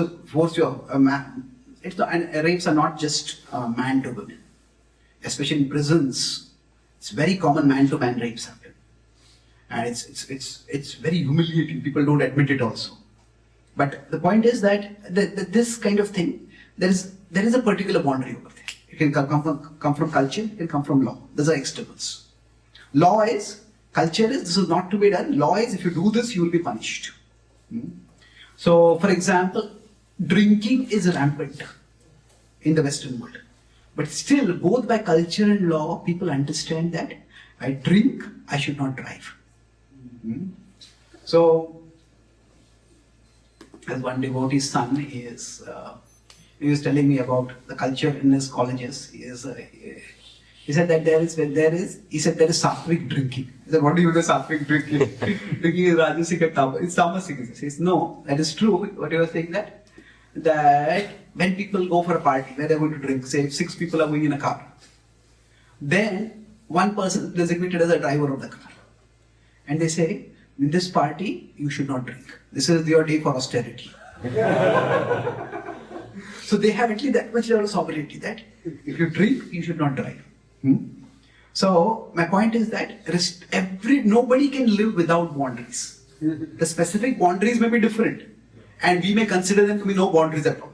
your man. It's not, and rapes are not just man to women. Especially in prisons, it's very common man to man rapes happen. And it's very humiliating. People don't admit it also. But the point is that this kind of thing, there is a particular boundary over there. It can come from culture, it can come from law. Those are externals. Law is, culture is, this is not to be done. Law is, if you do this, you will be punished. So, for example, drinking is rampant in the Western world. But still, both by culture and law, people understand that I drink, I should not drive. So, as one devotee's son he was telling me about the culture in his colleges. He said that there is sattvic drinking. He said, what do you mean by sattvic drinking? Drinking is rajasic and it's tamasic. He says, no, that is true. What you were saying that when people go for a party where they're going to drink, say 6 people are going in a car, then one person is designated as a driver of the car. And they say, in this party, you should not drink. This is your day for austerity. So they have at least that much level of sovereignty that if you drink, you should not drive. So my point is that nobody can live without boundaries. The specific boundaries may be different, and we may consider them to be no boundaries at all.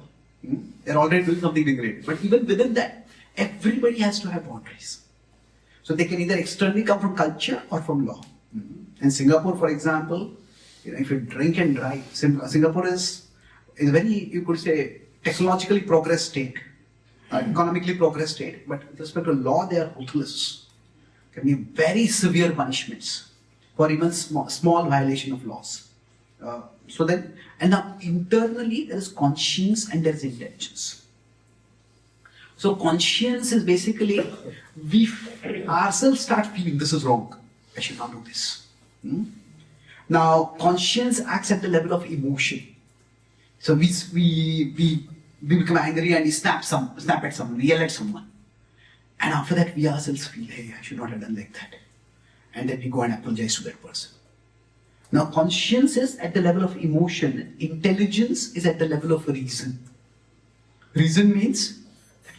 They're already doing something great. But even within that, everybody has to have boundaries. So they can either externally come from culture or from law. In Singapore, for example, if you drink and drive, Singapore is very, you could say, technologically progressed state, economically progressed state, but with respect to law, they are ruthless. Can be very severe punishments for even small violation of laws. And now internally there is conscience and there is intelligence. So conscience is basically we ourselves start feeling this is wrong. I should not do this. Now conscience acts at the level of emotion. So we become angry and we snap at someone, yell at someone. And after that we ourselves feel, hey, I should not have done like that. And then we go and apologize to that person. Now conscience is at the level of emotion, intelligence is at the level of reason. Reason means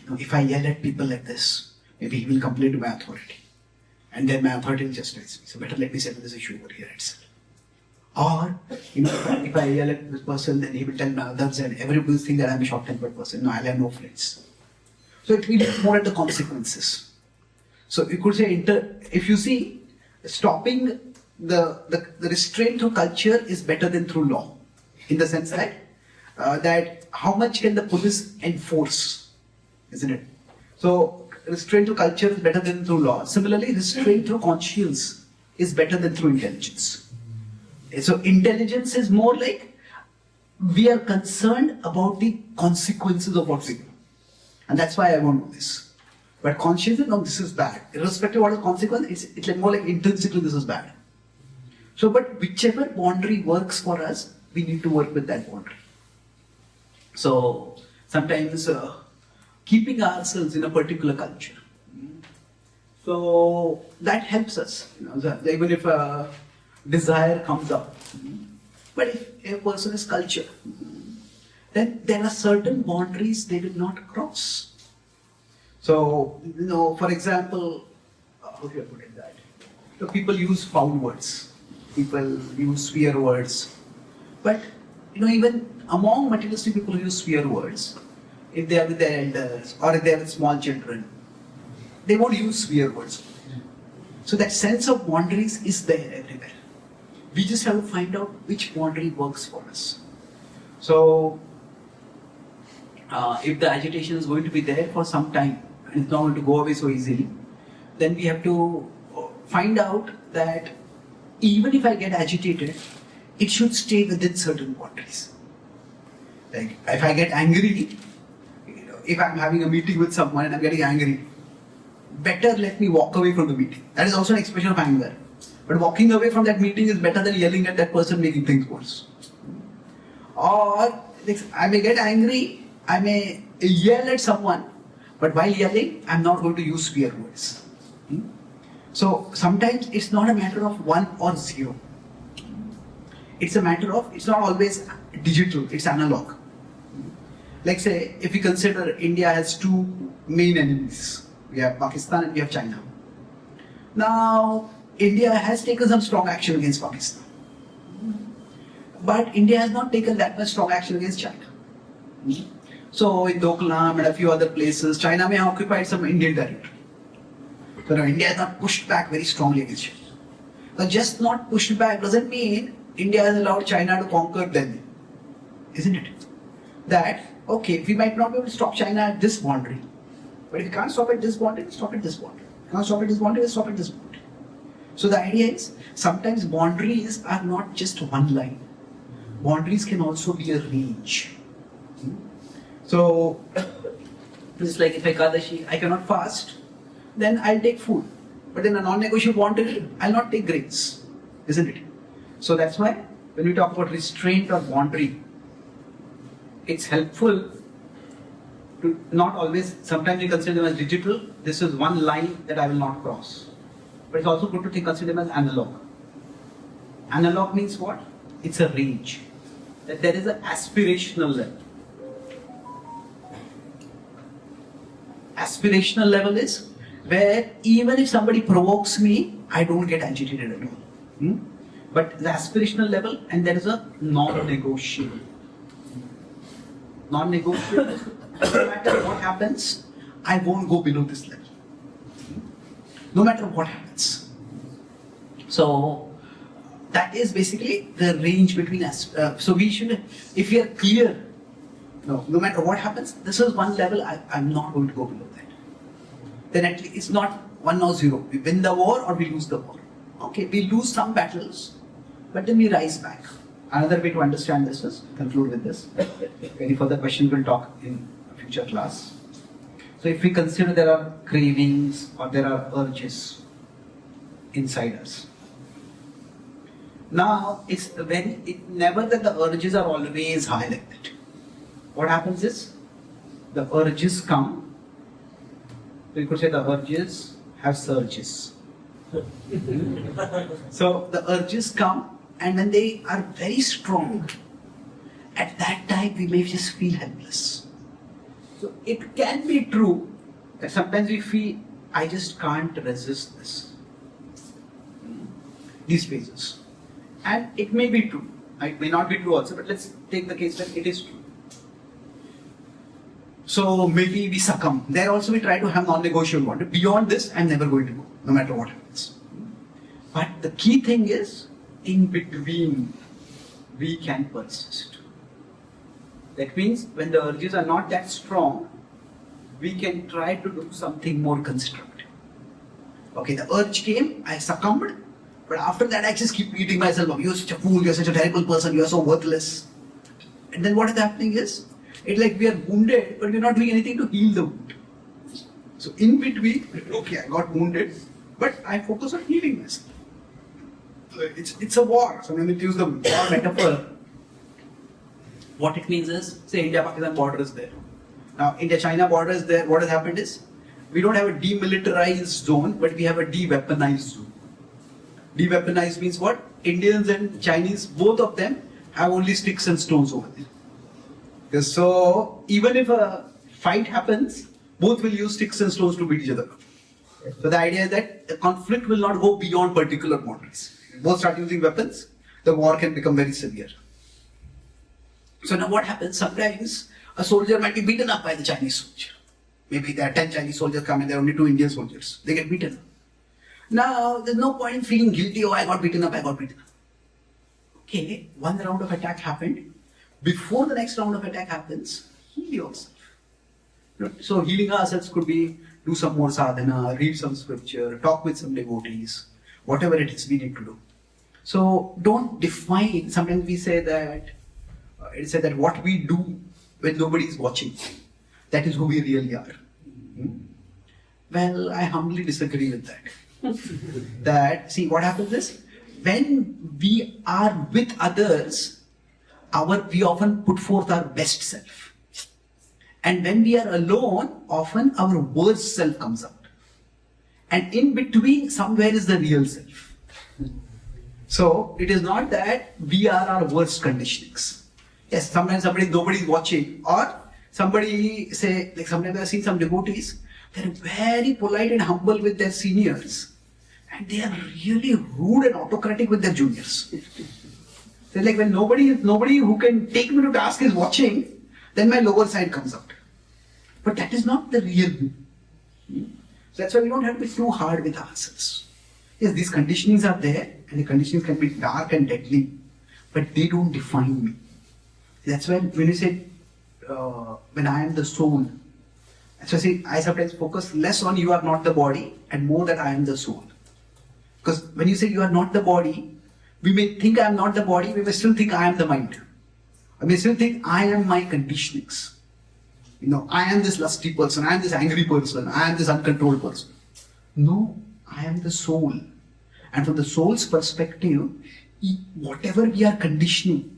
that, if I yell at people like this, maybe he will complain to my authority. And then my authority will chastise me. So better let me settle this issue over here itself. Or, if I yell at this person, then he will tell my others and everybody will think that I'm a short-tempered person. No, I'll have no friends. So it will look more at the consequences. So you could say, if you see, stopping the restraint through culture is better than through law. in the sense that that how much can the police enforce, isn't it? So restraint through culture is better than through law. Similarly, restraint through conscience is better than through intelligence. So intelligence is more like we are concerned about the consequences of what we do, and that's why I won't do this. But consciousness, no, this is bad. Irrespective of what is the consequence, it's like more like intrinsically this is bad. So, but whichever boundary works for us, we need to work with that boundary. So sometimes keeping ourselves in a particular culture. So that helps us. Even if a desire comes up. But if a person is culture, then there are certain boundaries they will not cross. So, for example, how do I put it that? So people use foul words. People use swear words. But, even among materialistic people who use swear words, if they are with their elders or if they are with small children, they won't use swear words. So that sense of boundaries is there everywhere. We just have to find out which boundary works for us. So, if the agitation is going to be there for some time and it's not going to go away so easily, then we have to find out that even if I get agitated, it should stay within certain boundaries. Like if I get angry, if I'm having a meeting with someone and I'm getting angry, better let me walk away from the meeting. That is also an expression of anger. But walking away from that meeting is better than yelling at that person, making things worse. Or I may get angry, I may yell at someone, but while yelling, I'm not going to use swear words. So sometimes it's not a matter of 1 or 0. It's a matter of, it's not always digital, it's analog. Like say, if we consider India has 2 main enemies. We have Pakistan and we have China. Now, India has taken some strong action against Pakistan. But India has not taken that much strong action against China. So in Doklam and a few other places, China may have occupied some Indian territory. So now India has not pushed back very strongly against China. Now just not pushed back doesn't mean India has allowed China to conquer Delhi. Isn't it? That, okay, we might not be able to stop China at this boundary. But if you can't stop at this boundary, stop at this boundary. If you can't stop at this boundary, stop at this boundary. So the idea is, sometimes boundaries are not just one line. Boundaries can also be a range. So, it's like if Ekadashi, I cannot fast, then I'll take food. But in a non-negotiable boundary, I'll not take grains. Isn't it? So that's why, when we talk about restraint or boundary, it's helpful to not always, sometimes we consider them as digital, this is one line that I will not cross. But it's also good to consider them as analog. Analog means what? It's a range. That there is an aspirational level. Aspirational level is where even if somebody provokes me, I don't get agitated at all. But the aspirational level, and there is a non-negotiable. Non-negotiable, no matter what happens, I won't go below this level. No matter what happens. So, that is basically the range between us. So we should, if we are clear, no matter what happens, this is one level, I'm not going to go below that. Then at least it's not 1 or 0. We win the war or we lose the war. Okay, we lose some battles, but then we rise back. Another way to understand this is, conclude with this. Any further questions we'll talk in a future class. So if we consider there are cravings or there are urges inside us. Now, it's never that the urges are always high like that. What happens is, the urges come, so you could say the urges have surges. So the urges come, and when they are very strong, at that time we may just feel helpless. So it can be true that sometimes we feel, I just can't resist this. These phases. And it may be true. It may not be true also, but let's take the case that it is true. So maybe we succumb. There also we try to have non-negotiable boundary. Beyond this, I'm never going to go, no matter what happens. But the key thing is, in between, we can persist. That means when the urges are not that strong, we can try to do something more constructive. Okay, the urge came, I succumbed, but after that I just keep beating myself up. You're such a fool, you're such a terrible person, you're so worthless. And then what is happening is, it's like we are wounded, but we're not doing anything to heal the wound. So in between, okay, I got wounded, but I focus on healing myself. It's a war. So when we use the war metaphor, what it means is, say India-Pakistan border is there. Now India-China border is there. What has happened is, we don't have a demilitarized zone, but we have a de-weaponized zone. De-weaponized means what? Indians and Chinese, both of them have only sticks and stones over there. So even if a fight happens, both will use sticks and stones to beat each other up. So the idea is that the conflict will not go beyond particular boundaries. If both start using weapons, the war can become very severe. So now what happens? Sometimes a soldier might be beaten up by the Chinese soldier. Maybe there are 10 Chinese soldiers come and there are only 2 Indian soldiers. They get beaten up. Now there's no point in feeling guilty, oh I got beaten up. Okay, one round of attack happened. Before the next round of attack happens, heal yourself. So healing ourselves could be do some more sadhana, read some scripture, talk with some devotees, whatever it is we need to do. So don't define, sometimes we say that, what we do when nobody is watching, that is who we really are. Well, I humbly disagree with that. See, what happens is, when we are with others, we often put forth our best self. And when we are alone, often our worst self comes out. And in between, somewhere is the real self. So, it is not that we are our worst conditionings. Yes, sometimes nobody is watching, or somebody say, like sometimes I have seen some devotees, they are very polite and humble with their seniors, and they are really rude and autocratic with their juniors. So like when nobody who can take me to task is watching, then my lower side comes out. But that is not the real me. So that's why we don't have to be too hard with ourselves. Yes, these conditionings are there, and the conditionings can be dark and deadly, but they don't define me. That's when you say, when I am the soul. So see, I sometimes focus less on you are not the body and more that I am the soul. Because when you say you are not the body, we may think I am not the body, we may still think I am the mind. I may still think I am my conditionings. I am this lusty person, I am this angry person, I am this uncontrolled person. No, I am the soul. And from the soul's perspective, whatever we are conditioning,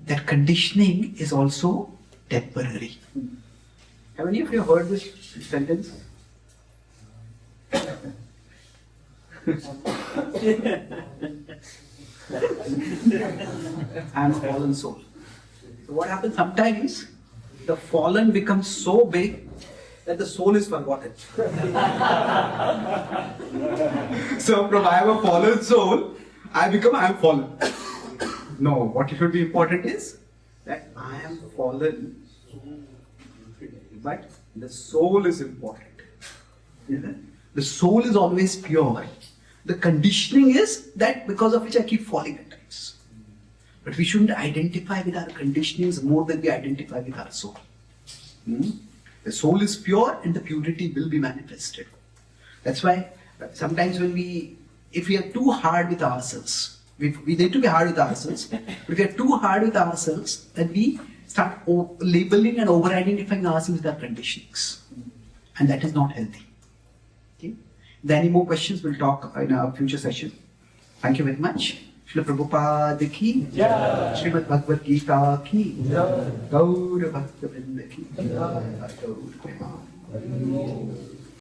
that conditioning is also temporary. Have any of you heard this sentence? I am a fallen soul. So what happens sometimes, the fallen becomes so big that the soul is forgotten. So from I am a fallen soul, I am fallen. No, what should be important is that I am fallen, but the soul is important. The soul is always pure. The conditioning is that because of which I keep falling at times. But we shouldn't identify with our conditionings more than we identify with our soul. The soul is pure and the purity will be manifested. That's why sometimes if we are too hard with ourselves, we need to be hard with ourselves, but if we are too hard with ourselves, then we start labeling and over-identifying ourselves with our conditionings. And that is not healthy. Okay? If there are any more questions, we'll talk in a future session. Thank you very much. Srila Prabhupada ki, Srimad Bhagavad Gita ki, Gaur Bhakta Vrinda ki, Gaur Prema.